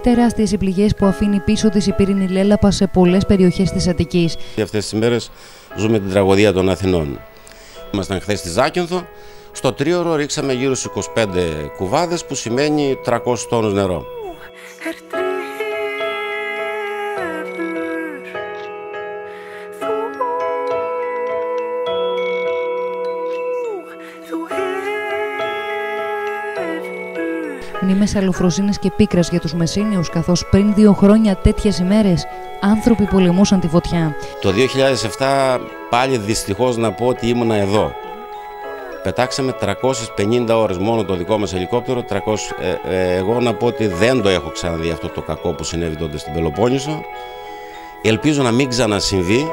Τεράστιες οι πληγές που αφήνει πίσω της η πύρινη λέλαπα σε πολλές περιοχές της Αττικής. Αυτές τις ημέρες ζούμε την τραγωδία των Αθηνών. Ήμασταν χθες στη Ζάκυνθο. Στο τρίωρο ρίξαμε γύρω στους 25 κουβάδες, που σημαίνει 300 τόνους νερό. Μνήμες αλλοφροσύνης και πίκρας για τους Μεσσήνιους, καθώς πριν 2 χρόνια τέτοιες ημέρες άνθρωποι πολεμούσαν τη φωτιά. Το 2007 πάλι δυστυχώς να πω ότι ήμουνα εδώ. Πετάξαμε 350 ώρες μόνο το δικό μας ελικόπτερο. Εγώ να πω ότι δεν το έχω ξαναδεί αυτό το κακό που συνέβη τότε στην Πελοπόννησο. Ελπίζω να μην ξανασυμβεί.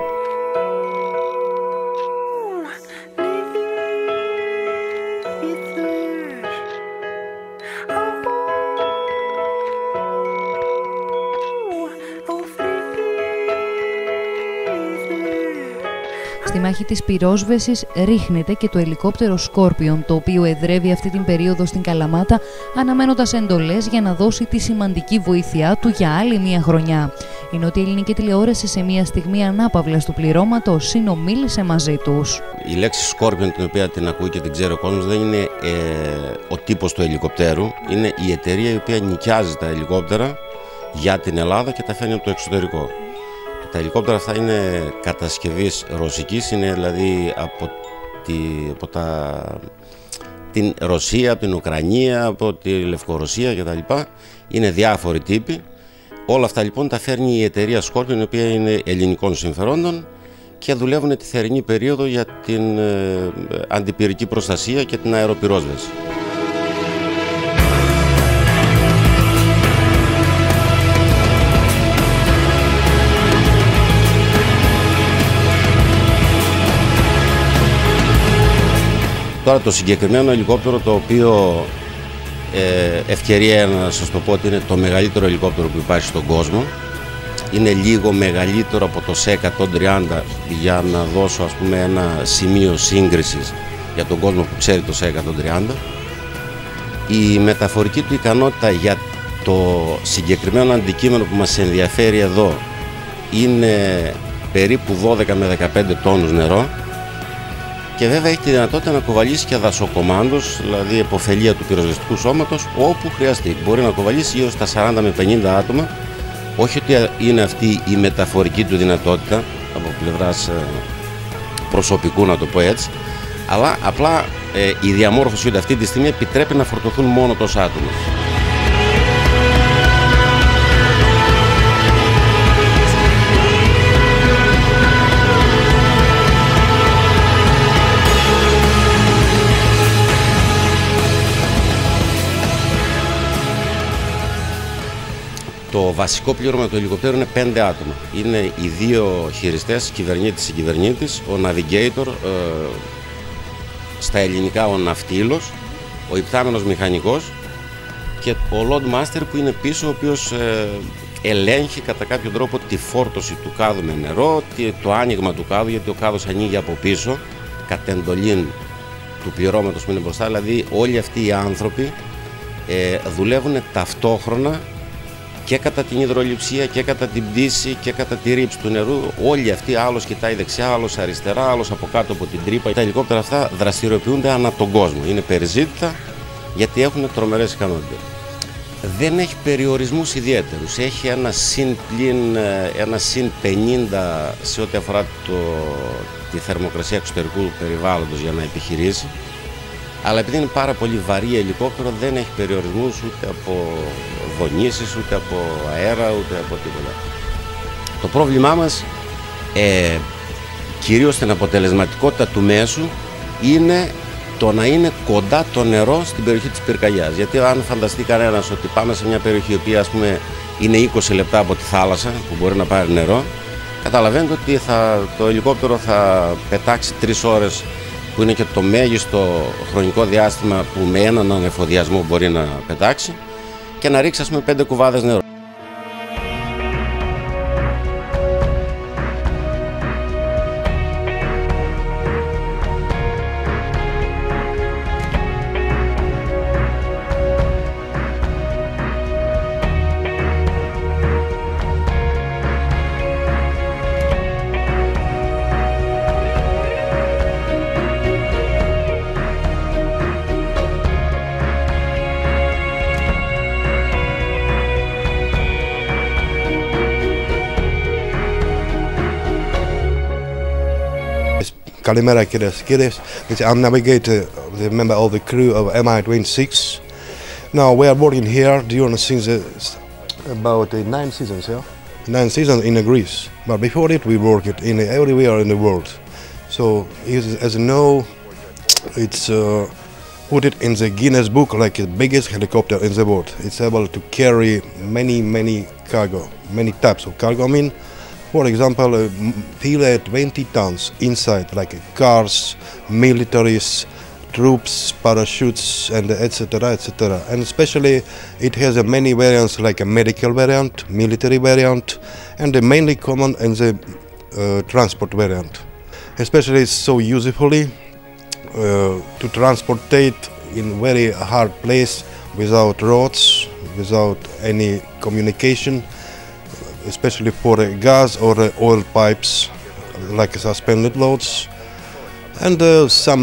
Στη μάχη της πυρόσβεσης ρίχνεται και το ελικόπτερο Scorpion, το οποίο εδρεύει αυτή την περίοδο στην Καλαμάτα, αναμένοντας εντολές για να δώσει τη σημαντική βοήθειά του για άλλη μία χρονιά. Η Νότια Ελληνική Τηλεόραση σε μία στιγμή ανάπαυλας του πληρώματος συνομίλησε μαζί τους. Η λέξη Scorpion, την οποία την ακούει και την ξέρει ο κόσμος, δεν είναι ο τύπος του ελικοπτέρου. Είναι η εταιρεία η οποία νοικιάζει τα ελικόπτερα για την Ελλάδα και τα φέρνει από το εξωτερικό. Τα ελικόπτερα αυτά είναι κατασκευής ρωσικής, είναι δηλαδή από την Ρωσία, από την Ουκρανία, από τη Λευκορωσία κτλ. Είναι διάφοροι τύποι. Όλα αυτά λοιπόν τα φέρνει η εταιρεία Scorpion, η οποία είναι ελληνικών συμφερόντων και δουλεύουν τη θερινή περίοδο για την αντιπυρική προστασία και την αεροπυρόσβεση. Τώρα το συγκεκριμένο ελικόπτερο, το οποίο ευκαιρία να σας το πω ότι είναι το μεγαλύτερο ελικόπτερο που υπάρχει στον κόσμο, είναι λίγο μεγαλύτερο από το ΣΕ-130, για να δώσω ας πούμε ένα σημείο σύγκρισης για τον κόσμο που ξέρει το ΣΕ-130. Η μεταφορική του ικανότητα για το συγκεκριμένο αντικείμενο που μας ενδιαφέρει εδώ είναι περίπου 12 με 15 τόνους νερό. Και βέβαια έχει τη δυνατότητα να κοβαλήσει και δασοκομάντους, δηλαδή επωφελία του πυροσβεστικού σώματος, όπου χρειαστεί. Μπορεί να κοβαλήσει γύρω στα 40 με 50 άτομα. Όχι ότι είναι αυτή η μεταφορική του δυνατότητα από πλευράς προσωπικού, να το πω έτσι, αλλά απλά η διαμόρφωση ότι αυτή τη στιγμή επιτρέπει να φορτωθούν μόνο τόσα άτομα. Το βασικό πλήρωμα του ελικοπτέρου είναι 5 άτομα. Είναι οι 2 χειριστές, κυβερνήτης και κυβερνήτης, ο navigator, στα ελληνικά ο ναυτίλος, ο υπτάμενος μηχανικός και ο load master που είναι πίσω, ο οποίος ελέγχει κατά κάποιο τρόπο τη φόρτωση του κάδου με νερό, το άνοιγμα του κάδου, γιατί ο κάδος ανοίγει από πίσω, κατ' εντολήν του πληρώματος που είναι μπροστά. Δηλαδή όλοι αυτοί οι άνθρωποι δουλεύουν ταυτόχρονα και κατά την υδρολειψία και κατά την πτήση και κατά τη ρήψη του νερού. Όλοι αυτοί, άλλος κοιτάει δεξιά, άλλος αριστερά, άλλος από κάτω από την τρύπα. Τα ελικόπτερα αυτά δραστηριοποιούνται ανά τον κόσμο. Είναι περιζήτητα γιατί έχουν τρομερές ικανότητες. Δεν έχει περιορισμούς ιδιαίτερους. Έχει ένα συν 50 σε ό,τι αφορά τη θερμοκρασία εξωτερικού περιβάλλοντος για να επιχειρήσει. Αλλά επειδή είναι πάρα πολύ βαρύ ελικόπτερο, δεν έχει περιορισμούς ούτε από δονήσεις, ούτε από αέρα, ούτε από τίποτα. Το πρόβλημά μας, κυρίως στην αποτελεσματικότητα του μέσου, είναι το να είναι κοντά το νερό στην περιοχή της πυρκαγιάς. Γιατί αν φανταστεί κανένας ότι πάμε σε μια περιοχή η οποία ας πούμε είναι 20 λεπτά από τη θάλασσα που μπορεί να πάρει νερό, καταλαβαίνετε ότι το ελικόπτερο θα πετάξει 3 ώρες, που είναι και το μέγιστο χρονικό διάστημα που με έναν ανεφοδιασμό μπορεί να πετάξει, και να ρίξει ας πούμε 5 κουβάδες νερό. Kalimera Kides. I'm navigator, the member of the crew of Mi-26. Now we are working here during about 9 seasons, yeah? 9 seasons in Greece. But before it, we worked in everywhere in the world. So as you know, it's put it in the Guinness Book like the biggest helicopter in the world. It's able to carry many cargo, many types of cargo. I mean, for example, 20 tons inside, like cars, militaries, troops, parachutes, and etc. etc. And especially, it has many variants, like a medical variant, military variant, and the mainly common in the transport variant. Especially, it's so usefully to transportate in very hard place without roads, without any communication, especially for gas or oil pipes, like suspended loads, and some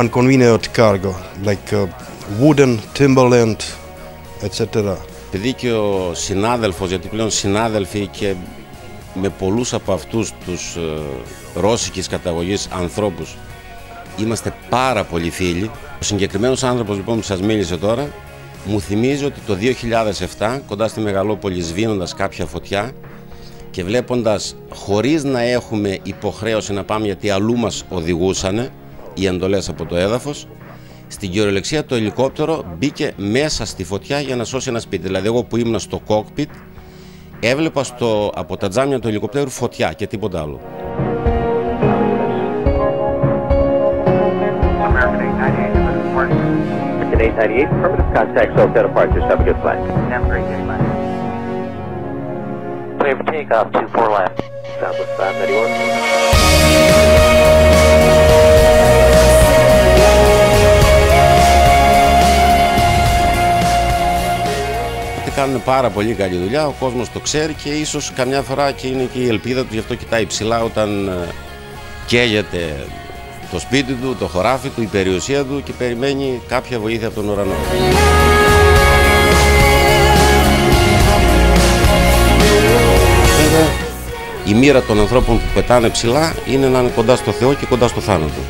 inconvenient cargo, like wooden, timberland, etc. Επειδή και ο συνάδελφος, γιατί πλέον συνάδελφοι και με πολλούς από αυτούς τους ρώσικης καταγωγής ανθρώπους είμαστε πάρα πολλοί φίλοι. Ο συγκεκριμένος άνθρωπος λοιπόν που σας μίλησε τώρα μου θυμίζει ότι το 2007 κοντά στη Μεγαλόπολη, σβήνοντας κάποια φωτιά και βλέποντας, χωρίς να έχουμε υποχρέωση να πάμε γιατί αλλού μας οδηγούσανε οι εντολές από το έδαφος, στην κυριολεξία το ελικόπτερο μπήκε μέσα στη φωτιά για να σώσει ένα σπίτι. Δηλαδή εγώ που ήμουν στο κόκπιτ έβλεπα από τα τζάμια του ελικοπτέρου φωτιά και τίποτα άλλο. American 898, affirmative contact, Soka departures, have a good flight. Clear for takeoff, 24 left. Southwest 591. Κάνουν πάρα πολύ καλή δουλειά, ο κόσμος το ξέρει και ίσως καμιά φορά και είναι και η ελπίδα του, γι' αυτό κοιτάει ψηλά όταν καίγεται το σπίτι του, το χωράφι του, η περιουσία του και περιμένει κάποια βοήθεια από τον ουρανό. Η μοίρα των ανθρώπων που πετάνε ψηλά είναι να είναι κοντά στο Θεό και κοντά στο θάνατο.